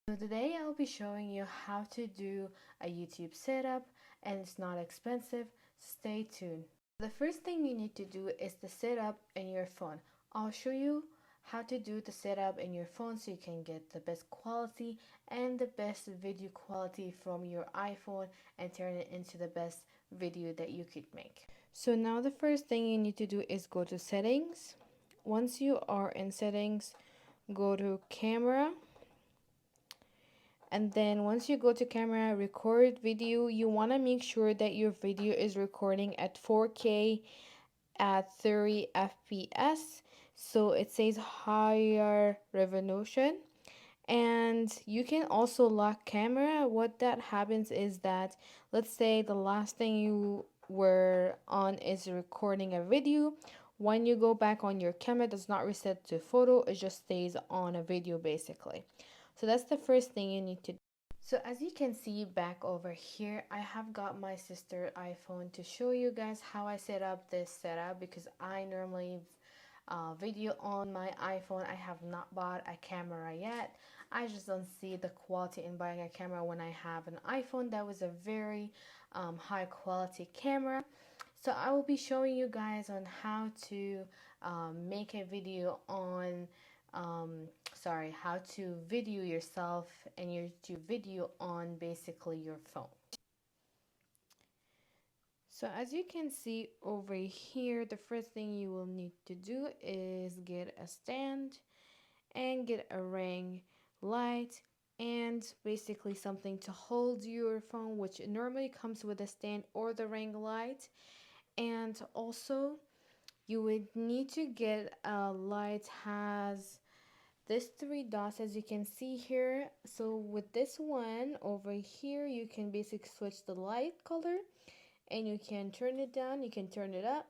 So today I'll be showing you how to do a YouTube setup, and it's not expensive. Stay tuned. The first thing you need to do is the setup in your phone. I'll show you how to do the setup in your phone so you can get the best quality and the best video quality from your iPhone and turn it into the best video that you could make. So now the first thing you need to do is go to settings. Once you are in settings, go to camera. And then once you go to camera, record video, you want to make sure that your video is recording at 4K at 30 FPS. So it says higher resolution. And you can also lock camera. What that happens is that, let's say the last thing you were on is recording a video. When you go back on your camera, it does not reset to photo, it just stays on a video basically. So that's the first thing you need to do. So as you can see back over here, I have got my sister iPhone to show you guys how I set up this setup, because I normally video on my iPhone. I have not bought a camera yet. I just don't see the quality in buying a camera when I have an iPhone that was a very high quality camera. So I will be showing you guys on how to make a video on how to video yourself and your YouTube video on basically your phone. So as you can see over here, the first thing you will need to do is get a stand and get a ring light and basically something to hold your phone, which normally comes with a stand or the ring light. And also you would need to get a light has this 3 dots, as you can see here. So with this one over here, you can basically switch the light color and you can turn it down, you can turn it up.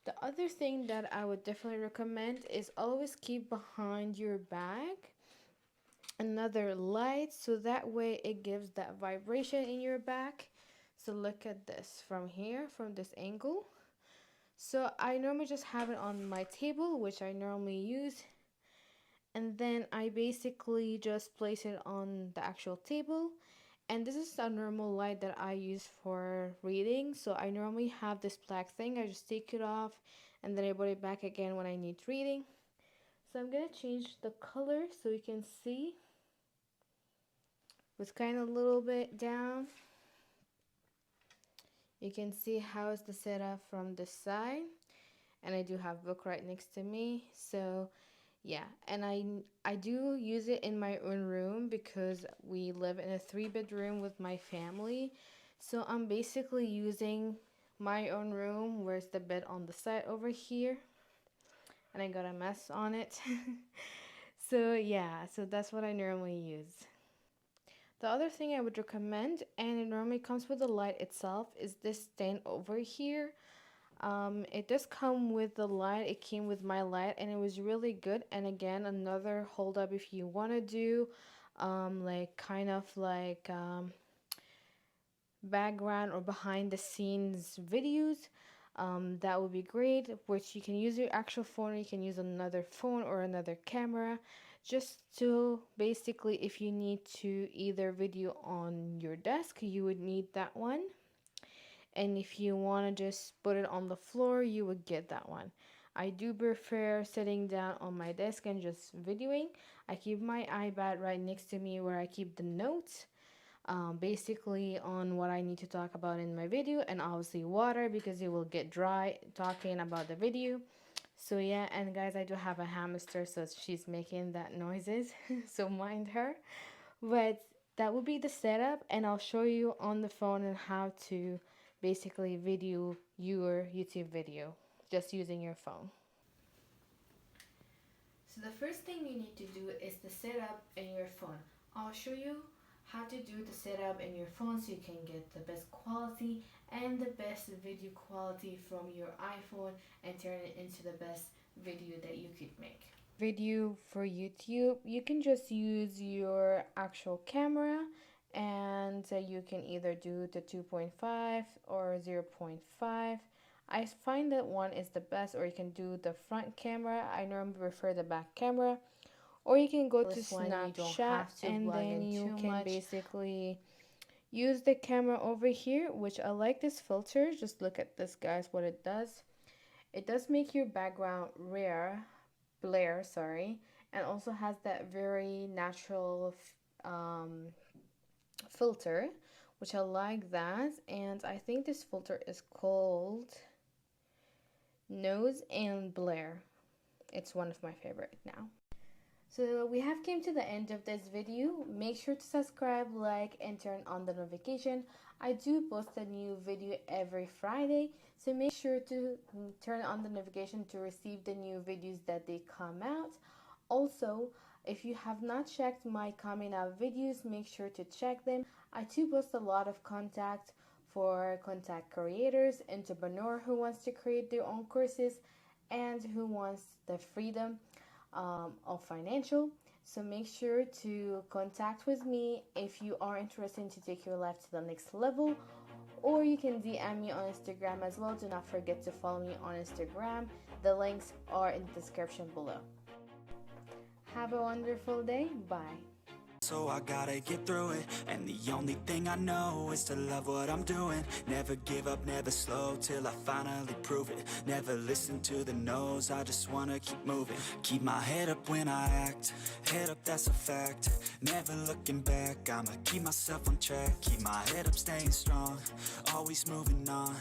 The other thing that I would definitely recommend is always keep behind your bag another light, so that way it gives that vibration in your back. So look at this from here, from this angle. So I normally just have it on my table, which I normally use, and then I basically just place it on the actual table. And this is a normal light that I use for reading. So I normally have this black thing, I just take it off and then I put it back again when I need reading. So I'm gonna change the color so you can see. It's kind of a little bit down. You can see how is the setup from this side, and I do have book right next to me. So yeah, and I do use it in my own room because we live in a 3-bedroom with my family. So I'm basically using my own room. Where's the bed on the side over here? And I got a mess on it. So yeah, so that's what I normally use. The other thing I would recommend, and it normally comes with the light itself, is this stand over here. It does come with the light. It came with my light and it was really good. And again, another hold up if you want to do like kind of like background or behind the scenes videos. That would be great, which you can use your actual phone, or you can use another phone or another camera, just to basically, if you need to either video on your desk, you would need that one. And if you want to just put it on the floor, you would get that one. I do prefer sitting down on my desk and just videoing. I keep my iPad right next to me where I keep the notes, basically on what I need to talk about in my video, and obviously water because it will get dry talking about the video. So yeah, and guys, I do have a hamster, so she's making that noises, so mind her. But that will be the setup, and I'll show you on the phone and how to basically video your YouTube video just using your phone. So the first thing you need to do is the setup in your phone. I'll show you how to do the setup in your phone so you can get the best quality and the best video quality from your iPhone and turn it into the best video that you could make. Video for YouTube, you can just use your actual camera, and you can either do the 2.5 or 0.5. I find that one is the best, or you can do the front camera. I normally prefer the back camera, Or you can go to This one you don't Snapchat have to and blog then in you too can much. basically use the camera over here, which I like this filter. Just look at this, guys, what it does. It does make your background blare, sorry, and also has that very natural filter, which I like that. And I think this filter is called Nose and Blare. It's one of my favorite now. So we have came to the end of this video. Make sure to subscribe, like, and turn on the notification. I do post a new video every Friday, so make sure to turn on the notification to receive the new videos that they come out. Also, if you have not checked my coming out videos, make sure to check them. I do post a lot of contact for content creators, entrepreneur who wants to create their own courses, and who wants the freedom of financial. So make sure to contact with me if you are interested to take your life to the next level, or you can DM me on Instagram as well. Do not forget to follow me on Instagram. The links are in the description below. Have a wonderful day. Bye. So I gotta get through it, and the only thing I know is to love what I'm doing. Never give up, never slow, till I finally prove it. Never listen to the no's, I just wanna keep moving. Keep my head up when I act, head up, that's a fact. Never looking back, I'ma keep myself on track. Keep my head up, staying strong, always moving on.